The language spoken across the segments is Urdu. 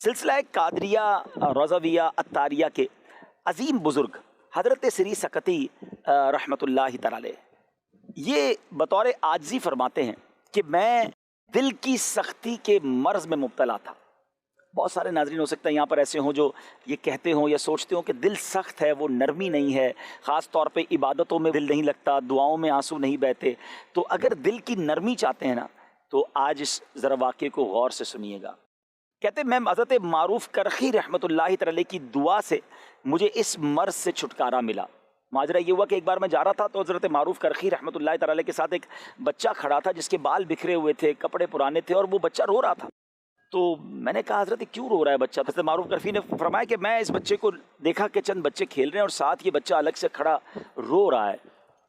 سلسلہ قادریہ رضویہ اتاریہ کے عظیم بزرگ حضرت سری سکتی رحمۃ اللہ تعالی علیہ یہ بطور عاجزی فرماتے ہیں کہ میں دل کی سختی کے مرض میں مبتلا تھا۔ بہت سارے ناظرین ہو سکتا ہے یہاں پر ایسے ہوں جو یہ کہتے ہوں یا سوچتے ہوں کہ دل سخت ہے، وہ نرمی نہیں ہے، خاص طور پہ عبادتوں میں دل نہیں لگتا، دعاؤں میں آنسو نہیں بہتے۔ تو اگر دل کی نرمی چاہتے ہیں نا تو آج اس ذرا واقعے کو غور سے سنیے گا۔ کہتے ہیں میں حضرت معروف کرخی رحمۃ اللہ تعالی کی دعا سے مجھے اس مرض سے چھٹکارا ملا۔ ماجرا یہ ہوا کہ ایک بار میں جا رہا تھا تو حضرت معروف کرخی رحمۃ اللہ تعالی کے ساتھ ایک بچہ کھڑا تھا جس کے بال بکھرے ہوئے تھے، کپڑے پرانے تھے، اور وہ بچہ رو رہا تھا۔ تو میں نے کہا حضرت کیوں رو رہا ہے بچہ؟ حضرت معروف کرخی نے فرمایا کہ میں اس بچے کو دیکھا کہ چند بچے کھیل رہے ہیں اور ساتھ یہ بچہ الگ سے کھڑا رو رہا ہے۔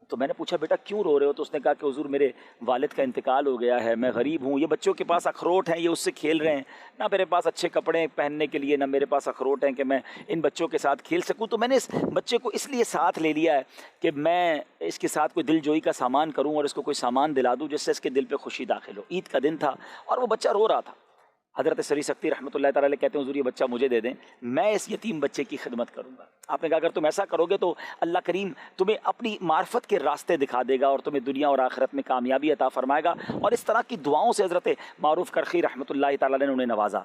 تو میں نے پوچھا بیٹا کیوں رو رہے ہو؟ تو اس نے کہا کہ حضور میرے والد کا انتقال ہو گیا ہے، میں غریب ہوں، یہ بچوں کے پاس اخروٹ ہیں، یہ اس سے کھیل رہے ہیں، نہ میرے پاس اچھے کپڑے پہننے کے لیے، نہ میرے پاس اخروٹ ہیں کہ میں ان بچوں کے ساتھ کھیل سکوں۔ تو میں نے اس بچے کو اس لیے ساتھ لے لیا ہے کہ میں اس کے ساتھ کوئی دل جوئی کا سامان کروں اور اس کو کوئی سامان دلا دوں جس سے اس کے دل پہ خوشی داخل ہو۔ عید کا دن تھا اور وہ بچہ رو رہا تھا۔ حضرت سری سکتی رحمۃ اللہ تعالی کہتے ہیں حضور یہ بچہ مجھے دے دیں، میں اس یتیم بچے کی خدمت کروں گا۔ آپ نے کہا اگر تم ایسا کرو گے تو اللہ کریم تمہیں اپنی معرفت کے راستے دکھا دے گا اور تمہیں دنیا اور آخرت میں کامیابی عطا فرمائے گا۔ اور اس طرح کی دعاؤں سے حضرت معروف کرخی رحمۃ اللہ تعالی نے انہیں نوازا۔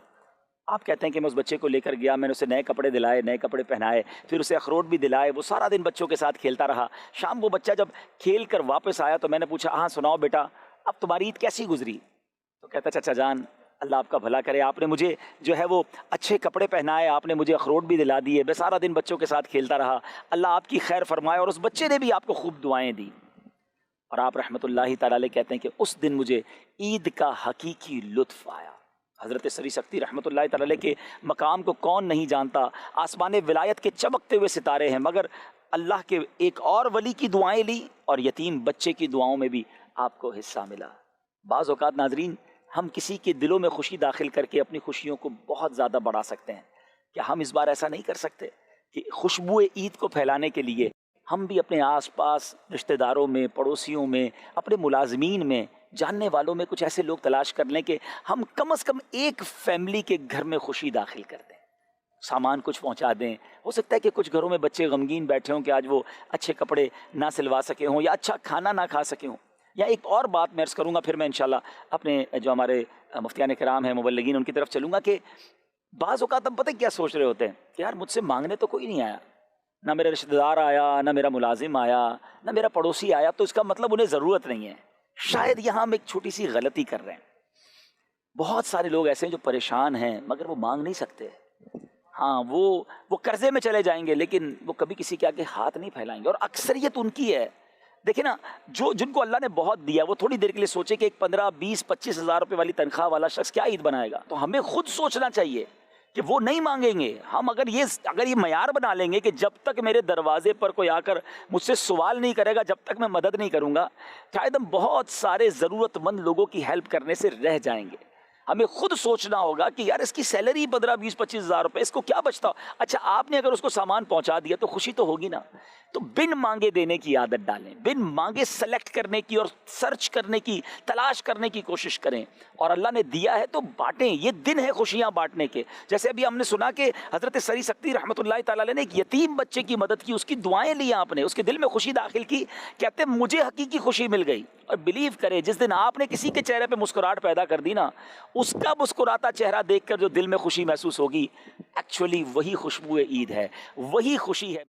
آپ کہتے ہیں کہ میں اس بچے کو لے کر گیا، میں نے اسے نئے کپڑے دلائے، نئے کپڑے پہنائے، پھر اسے اخروٹ بھی دلائے، وہ سارا دن بچوں کے ساتھ کھیلتا رہا۔ شام وہ بچہ جب کھیل کر واپس آیا تو میں نے پوچھا ہاں سناؤ بیٹا اب تمہاری عید کیسی گزری؟ تو کہتا چچا جان اللہ آپ کا بھلا کرے، آپ نے مجھے جو ہے وہ اچھے کپڑے پہنائے، آپ نے مجھے اخروٹ بھی دلا دیے، میں سارا دن بچوں کے ساتھ کھیلتا رہا، اللہ آپ کی خیر فرمائے، اور اس بچے نے بھی آپ کو خوب دعائیں دی۔ اور آپ رحمۃ اللہ تعالی کہتے ہیں کہ اس دن مجھے عید کا حقیقی لطف آیا۔ حضرت سری سکتی رحمۃ اللہ تعالی کے مقام کو کون نہیں جانتا، آسمان ولایت کے چمکتے ہوئے ستارے ہیں، مگر اللہ کے ایک اور ولی کی دعائیں لی اور یتیم بچے کی دعاؤں میں بھی آپ کو حصہ ملا۔ بعض اوقات ناظرین ہم کسی کے دلوں میں خوشی داخل کر کے اپنی خوشیوں کو بہت زیادہ بڑھا سکتے ہیں۔ کیا ہم اس بار ایسا نہیں کر سکتے کہ خوشبو عید کو پھیلانے کے لیے ہم بھی اپنے آس پاس رشتہ داروں میں، پڑوسیوں میں، اپنے ملازمین میں، جاننے والوں میں کچھ ایسے لوگ تلاش کر لیں کہ ہم کم از کم ایک فیملی کے گھر میں خوشی داخل کر دیں، سامان کچھ پہنچا دیں۔ ہو سکتا ہے کہ کچھ گھروں میں بچے غمگین بیٹھے ہوں کہ آج وہ اچھے کپڑے نہ سلوا سکے ہوں یا اچھا کھانا نہ کھا سکے ہوں۔ یا ایک اور بات میں عرض کروں گا، پھر میں انشاءاللہ اپنے جو ہمارے مفتیان کرام ہیں، مبلغین، ان کی طرف چلوں گا کہ بعض اوقات ہم پتہ کیا سوچ رہے ہوتے ہیں کہ یار مجھ سے مانگنے تو کوئی نہیں آیا، نہ میرا رشتہ دار آیا، نہ میرا ملازم آیا، نہ میرا پڑوسی آیا، تو اس کا مطلب انہیں ضرورت نہیں ہے۔ شاید یہاں ہم ایک چھوٹی سی غلطی کر رہے ہیں۔ بہت سارے لوگ ایسے ہیں جو پریشان ہیں مگر وہ مانگ نہیں سکتے۔ ہاں وہ قرضے میں چلے جائیں گے لیکن وہ کبھی کسی کے آگے ہاتھ نہیں پھیلائیں گے، اور اکثریت ان کی ہے۔ دیکھیں نا جن کو اللہ نے بہت دیا وہ تھوڑی دیر کے لیے سوچے کہ ایک 15، 20، 25 ہزار روپے والی تنخواہ والا شخص کیا عید بنائے گا۔ تو ہمیں خود سوچنا چاہیے کہ وہ نہیں مانگیں گے۔ ہم اگر یہ معیار بنا لیں گے کہ جب تک میرے دروازے پر کوئی آ کر مجھ سے سوال نہیں کرے گا جب تک میں مدد نہیں کروں گا، شاید ہم بہت سارے ضرورت مند لوگوں کی ہیلپ کرنے سے رہ جائیں گے۔ ہمیں خود سوچنا ہوگا کہ یار اس کی سیلری 15، 20، 25 ہزار روپے، اس کو کیا بچتا ہو؟ اچھا آپ نے اگر اس کو سامان پہنچا دیا تو خوشی تو ہوگی نا۔ تو بن مانگے دینے کی عادت ڈالیں، بن مانگے سلیکٹ کرنے کی اور سرچ کرنے کی، تلاش کرنے کی کوشش کریں، اور اللہ نے دیا ہے تو بانٹیں۔ یہ دن ہے خوشیاں بانٹنے کے۔ جیسے ابھی ہم نے سنا کہ حضرت سری سکتی رحمۃ اللہ تعالی علیہ نے ایک یتیم بچے کی مدد کی، اس کی دعائیں لی آپ نے، اس کے دل میں خوشی داخل کی، کہتے ہیں مجھے حقیقی خوشی مل گئی۔ اور بلیو کرے جس دن آپ نے کسی کے چہرے پہ مسکراہٹ پیدا کر دی نا، اس کا مسکراتا چہرہ دیکھ کر جو دل میں خوشی محسوس ہوگی، ایکچولی وہی خوشبو عید ہے، وہی خوشی ہے۔